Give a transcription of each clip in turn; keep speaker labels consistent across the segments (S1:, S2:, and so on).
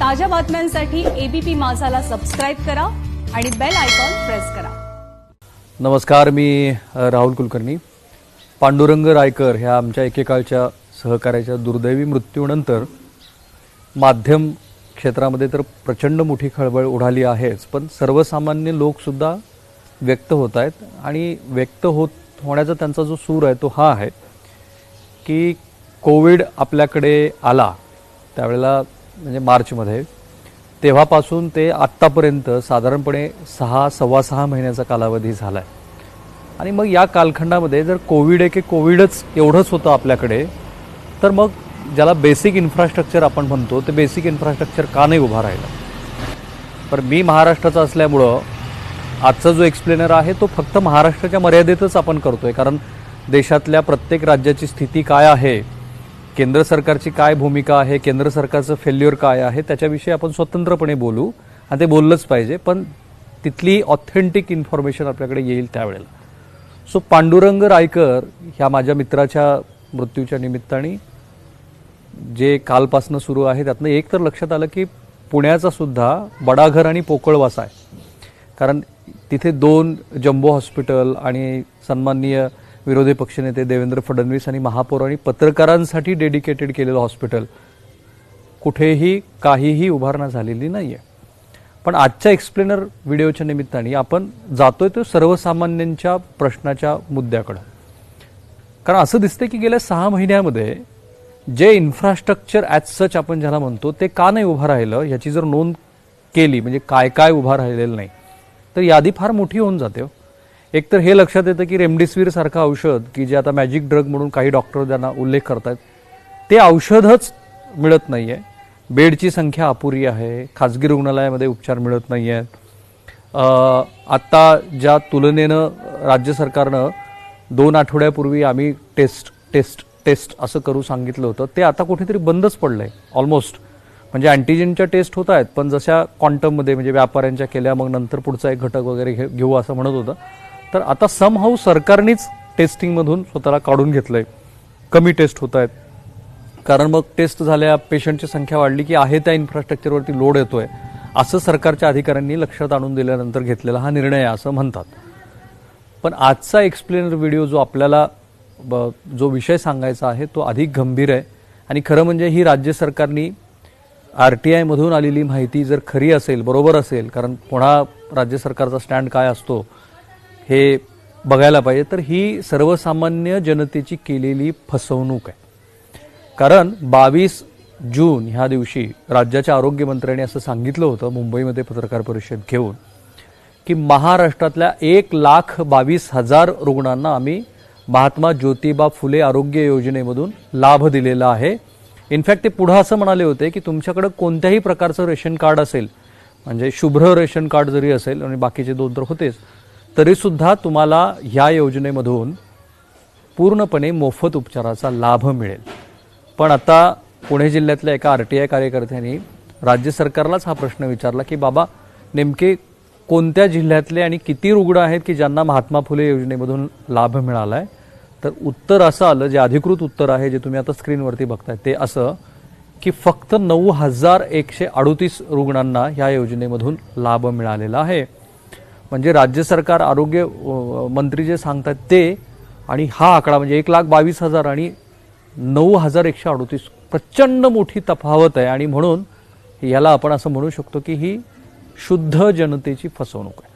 S1: ताज्या बातम्यांसाठी ABP माझाला subscribe करा आणि बेल आयकॉन प्रेस करा।
S2: नमस्कार, मी राहुल कुलकर्णी। पांडुरंग रायकर ह्या आमच्या एकेकाळच्या सहकार्याच्या दुर्दैवी मृत्यूनंतर माध्यम क्षेत्रामध्ये तर प्रचंड मोठी खळबळ उडाली आहेच, पण सर्वसामान्य लोक सुद्धा व्यक्त होत आहेत आणि व्यक्त होण्याचा त्यांचा जो सूर आहे तो हा आहे की कोविड आपल्याकडे आला त्यावेळेला म्हणजे मार्चमध्ये, तेव्हापासून ते आत्तापर्यंत साधारणपणे सव्वा सहा महिन्याचा कालावधी झाला आहे। आणि मग या कालखंडामध्ये जर कोविड आहे की कोविडच एवढंच होतं आपल्याकडे, तर मग ज्याला बेसिक इन्फ्रास्ट्रक्चर आपण म्हणतो ते बेसिक इन्फ्रास्ट्रक्चर का नाही उभा राहिलं। पण मी महाराष्ट्राचा असल्यामुळं आजचा जो एक्सप्लेनर आहे तो फक्त महाराष्ट्राच्या मर्यादेतच आपण करतोय, कारण देशातल्या प्रत्येक राज्याची स्थिती काय आहे, केंद्र सरकारची काय भूमिका आहे, केंद्र सरकारचं फेल्युअर काय आहे, त्याच्याविषयी आपण स्वतंत्रपणे बोलू आणि ते बोललंच पाहिजे, पण तिथली ऑथेंटिक इन्फॉर्मेशन आपल्याकडे येईल त्यावेळेला। सो पांडुरंग रायकर ह्या माझ्या मित्राच्या मृत्यूच्या निमित्ताने जे कालपासनं सुरू आहे त्यातनं एक तर लक्षात आलं की पुण्याचा सुद्धा बडाघर आणि पोकळवासा आहे, कारण तिथे 2 जम्बो हॉस्पिटल आणि सन्माननीय विरोधी पक्षनेते देवेंद्र फडणवीस आणि महापौर आणि पत्रकारांसाठी डेडिकेटेड केलेलं हॉस्पिटल कुठेही काहीही उभारणा झालेली नाही आहे। पण आजच्या एक्सप्लेनर व्हिडिओच्या निमित्ताने आपण जातोय तो सर्वसामान्यांच्या प्रश्नाच्या मुद्द्याकडे, कारण असं दिसतंय की गेल्या 6 महिन्यामध्ये जे इन्फ्रास्ट्रक्चर ॲज सच आपण ज्याला म्हणतो ते का नाही उभं राहिलं याची जर नोंद केली, म्हणजे काय काय उभं राहिलेलं नाही, तर यादी फार मोठी होऊन जाते। एक तर हे लक्षात येतं की रेमडेसिवीर सारखं औषध की जे आता मॅजिक ड्रग म्हणून काही डॉक्टर त्यांना उल्लेख करतात, ते औषधच मिळत नाही आहे। बेडची संख्या अपुरी आहे, खाजगी रुग्णालयामध्ये उपचार मिळत नाही आहेत। आत्ता ज्या तुलनेनं राज्य सरकारनं 2 आठवड्यापूर्वी आम्ही टेस्ट असं करू सांगितलं होतं, ते आता कुठेतरी बंदच पडलं आहे ऑलमोस्ट। म्हणजे अँटीजेनच्या टेस्ट होत आहेत, पण जशा क्वांटममध्ये म्हणजे व्यापाऱ्यांच्या केल्या मग नंतर पुढचा एक घटक वगैरे घेऊ असं म्हणत होतं, तर आता समहाऊ सरकारनेच टेस्टिंगमधून स्वतःला काढून घेतलंय, कमी टेस्ट होत आहेत, कारण मग टेस्ट झाल्या पेशंटची संख्या वाढली की आहे त्या इन्फ्रास्ट्रक्चरवरती लोड येतोय असं सरकारच्या अधिकाऱ्यांनी लक्षात आणून दिल्यानंतर घेतलेला हा निर्णय आहे असं म्हणतात। पण आजचा एक्सप्लेनर व्हिडिओ जो आपल्याला जो विषय सांगायचा आहे तो अधिक गंभीर आहे। आणि खरं म्हणजे ही राज्य सरकारनी RTI मधून आलेली माहिती जर खरी असेल, बरोबर असेल, कारण पुन्हा राज्य सरकारचा स्टँड काय असतो हे बघायला पाहिजे, तर ही सर्वसामान्य जनतेची केलेली फसवणूक आहे। कारण 22 जून ह्या दिवशी राज्याच्या आरोग्यमंत्र्यांनी असं सांगितलं होतं मुंबईमध्ये पत्रकार परिषद घेऊन की महाराष्ट्रातल्या 1,22,000 रुग्णांना आम्ही महात्मा ज्योतिबा फुले आरोग्य योजनेमधून लाभ दिलेला आहे। इनफॅक्ट ते पुढे असं म्हणाले होते की तुमच्याकडे कोणत्याही प्रकारचं रेशन कार्ड असेल, म्हणजे शुभ्र रेशन कार्ड जरी असेल आणि बाकीचे 2 तर होतेच, तरीसुद्धा तुम्हाला ह्या योजनेमधून पूर्णपणे मोफत उपचाराचा लाभ मिळेल। पण आता पुणे जिल्ह्यातल्या एका RTI कार्यकर्त्यांनी राज्य सरकारलाच हा प्रश्न विचारला की बाबा नेमके कोणत्या जिल्ह्यातले आणि किती रुग्ण आहेत की ज्यांना महात्मा फुले योजनेमधून लाभ मिळाला आहे, तर उत्तर असं आलं, जे अधिकृत उत्तर आहे जे तुम्ही आता स्क्रीनवरती बघताय ते असं की फक्त 9,138 रुग्णांना ह्या योजनेमधून लाभ मिळालेला आहे। म्हणजे राज्य सरकार आरोग्य मंत्री जे सांगतात ते आणि हा आकडा म्हणजे 1,22,000 आणि 9,138 प्रचंड मोठी तफावत आहे। आणि म्हणून याला आपण असं म्हणू शकतो की ही शुद्ध जनतेची फसवणूक आहे।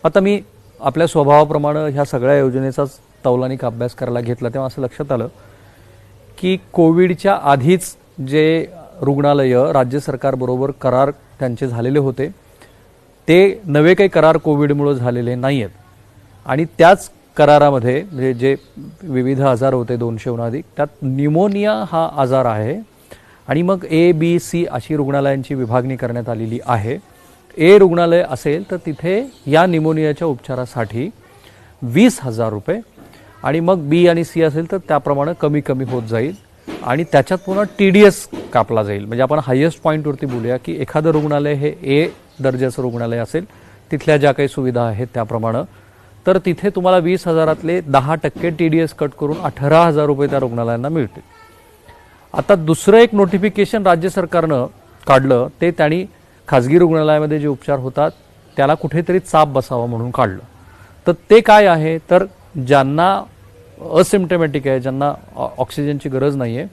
S2: आता मी आपल्या स्वभावाप्रमाणे ह्या सगळ्या योजनेचाच तौलानिक अभ्यास करायला घेतला, तेव्हा असं लक्षात आलं की कोविडच्या आधीच जे रुग्णालयं राज्य सरकारबरोबर करार त्यांचे झालेले होते, ते नवे काही करार कोविडमुळे झालेले नाही आहेत। आणि त्याच करारामध्ये म्हणजे जे विविध आजार होते 200हून अधिक, त्यात न्यूमोनिया हा आजार आहे आणि मग A, B, C अशी रुग्णालयांची विभागणी करण्यात आलेली आहे। A रुग्णालय असेल तर तिथे या न्यूमोनियाच्या उपचारासाठी 20,000 रुपये, आणि मग B आणि C असेल तर त्याप्रमाणे कमी कमी होत जाईल आणि त्याच्यात पुन्हा TDS कापला जाईल। म्हणजे आपण हायेस्ट पॉईंटवरती बोलूया की एखादं रुग्णालय हे A दर्जाचं रुग्णालय असेल, तिथल्या ज्या काही सुविधा आहेत त्याप्रमाणे, तर तिथे तुम्हाला 20,000तले 10% TDS कट करून 18,000 रुपये त्या रुग्णालयांना मिळतील। आता दुसरं एक नोटिफिकेशन राज्य सरकारनं काढलं ते त्यांनी खाजगी रुग्णालयामध्ये जे उपचार होतात त्याला कुठेतरी चाप बसावा म्हणून काढलं. तर ते काय आहे, तर ज्यांना असिम्प्टमॅटिक आहे, ज्यांना ऑक्सिजनची गरज नाही आहे,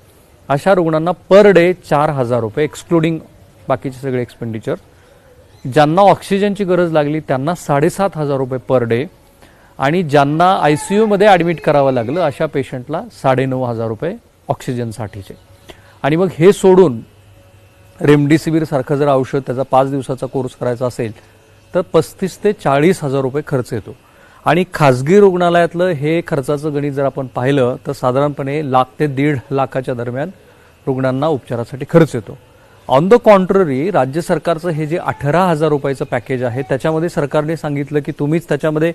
S2: अशा रुग्णांना पर डे 4,000 रुपये एक्सक्लुडिंग बाकीचे सगळे एक्सपेंडिचर. ज्यांना ऑक्सिजनची गरज लागली त्यांना 7,500 रुपये पर डे, आणि ज्यांना ICUमध्ये ॲडमिट करावं लागलं अशा पेशंटला 9,500 रुपये ऑक्सिजनसाठीचे. आणि मग हे सोडून रेमडेसिवीर सारखं जर औषध त्याचा 5 दिवसाचा कोर्स करायचा असेल तर 35,000 ते 40,000 रुपये खर्च येतो. आणि खाजगी रुग्णालयातलं हे खर्चाचं गणित जर आपण पाहिलं तर साधारणपणे 1,00,000 ते 1.5 लाखाच्या दरम्यान रुग्णांना उपचारासाठी खर्च येतो. ऑन द कॉन्ट्ररी राज्य सरकारचं हे जे 18,000 रुपयाचं पॅकेज आहे त्याच्यामध्ये सरकारने सांगितलं की तुम्हीच त्याच्यामध्ये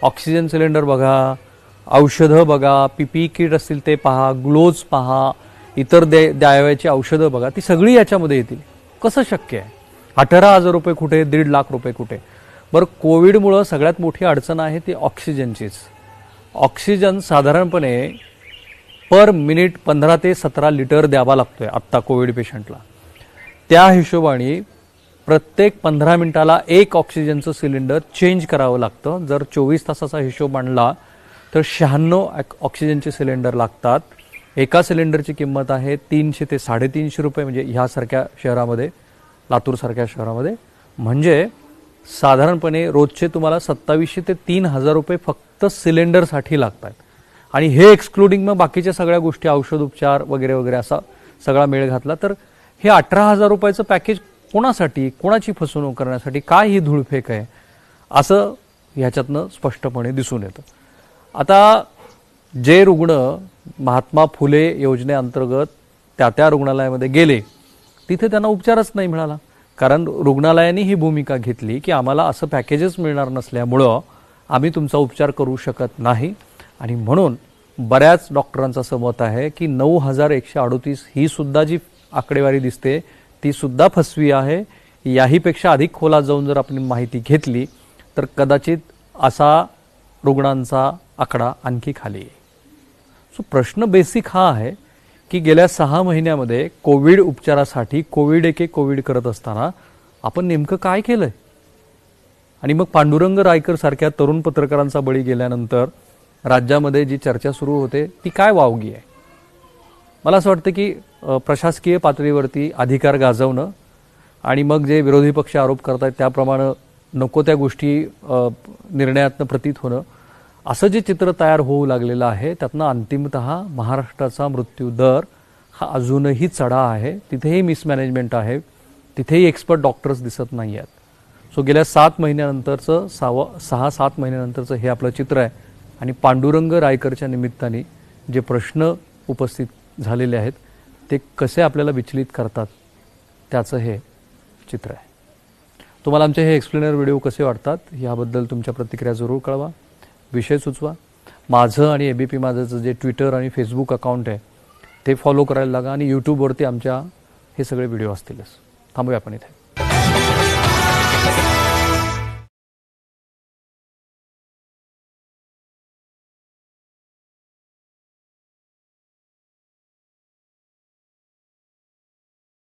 S2: ऑक्सिजन सिलेंडर बघा, औषधं बघा, PPE किट असतील ते पहा, ग्लोव्ज पहा, इतर द्यावयाची औषधं बघा, ती सगळी याच्यामध्ये येतील. कसं शक्य आहे? 18,000 रुपये कुठे, 1.5 लाख रुपये कुठे? बरं, कोविडमुळं सगळ्यात मोठी अडचण आहे ती ऑक्सिजनचीच. ऑक्सिजन साधारणपणे पर मिनिट 15 ते 17 लिटर द्यावा लागतोय आत्ता कोविड पेशंटला. त्या हिशोबाने प्रत्येक 15 मिनिटाला एक ऑक्सिजनचं सिलेंडर चेंज करावं लागतं. जर 24 तासाचा हिशोब मांडला तर 96 ऑक्सिजनचे सिलेंडर लागतात. एका सिलेंडरची किंमत आहे 300 ते 350 रुपये, म्हणजे ह्यासारख्या शहरामध्ये, लातूरसारख्या शहरामध्ये, म्हणजे साधारणपणे रोजचे तुम्हाला 2700 ते 3,000 रुपये फक्त सिलेंडरसाठी लागतात. आणि हे एक्सक्लुडिंग मग बाकीच्या सगळ्या गोष्टी, औषध उपचार वगैरे वगैरे असा सगळा मेळ घातला तर हे 18,000 रुपयाचं पॅकेज कोणासाठी, कोणाची फसवणूक करण्यासाठी, काय ही धूळफेक आहे, असं ह्याच्यातनं स्पष्टपणे दिसून येतं. आता जे रुग्ण महात्मा फुले योजनेअंतर्गत त्या रुग्णालयामध्ये गेले तिथे त्यांना उपचारच नाही मिळाला, कारण रुग्णालयाने ही भूमिका घेतली की आम्हाला असं पॅकेजच मिळणार नसल्यामुळं आम्ही तुमचा उपचार करू शकत नाही. आणि म्हणून बऱ्याच डॉक्टरांचं असं मत आहे की 9,138 ही सुद्धा जी आकडेवारी दिसते ती सुद्धा फसवी आहे. याहीपेक्षा अधिक खोलात जाऊन जर आपण माहिती घेतली तर कदाचित असा रुग्णांचा आकडा आणखी खाली येईल. सो प्रश्न बेसिक हा आहे की गेल्या 6 महिन्यामध्ये कोविड उपचारासाठी कोविड करत असताना आपण नेमकं काय केलंय? आणि मग पांडुरंग रायकर सारख्या तरुण पत्रकारांचा बळी गेल्यानंतर राज्यामध्ये जी चर्चा सुरू होते ती काय वावगी आहे? मला असं वाटतं की प्रशासकीय पातळीवरती अधिकार गाजवणं आणि मग जे विरोधी पक्ष आरोप करतात त्याप्रमाणे नको त्या गोष्टी निर्णयातनं प्रतीत होणं, असं जे चित्र तयार होऊ लागलेलं आहे त्यातनं अंतिमतः महाराष्ट्राचा मृत्यू दर हा अजूनही चढा आहे. तिथेही मिसमॅनेजमेंट आहे, तिथेही एक्सपर्ट डॉक्टर्स दिसत नाही आहेत. सो गेल्या 7 महिन्यानंतरचं 6-7 महिन्यानंतरचं हे आपलं चित्र आहे. आणि पांडुरंग रायकरच्या निमित्ताने जे प्रश्न उपस्थित झालेले आहेत ते कसे आपल्याला विचलित करतात त्याचं हे चित्र आहे. तुम्हाला आमचे हे एक्सप्लेनर व्हिडिओ कसे वाटतात याबद्दल तुमच्या प्रतिक्रिया जरूर कळवा, विषय सुचवा. माझं आणि ABP माझंचं जे ट्विटर आणि फेसबुक अकाउंट आहे ते फॉलो करायला लागा. आणि यूट्यूबवरती आमच्या हे सगळे व्हिडिओ असतीलच. थांबूया आपण इथे.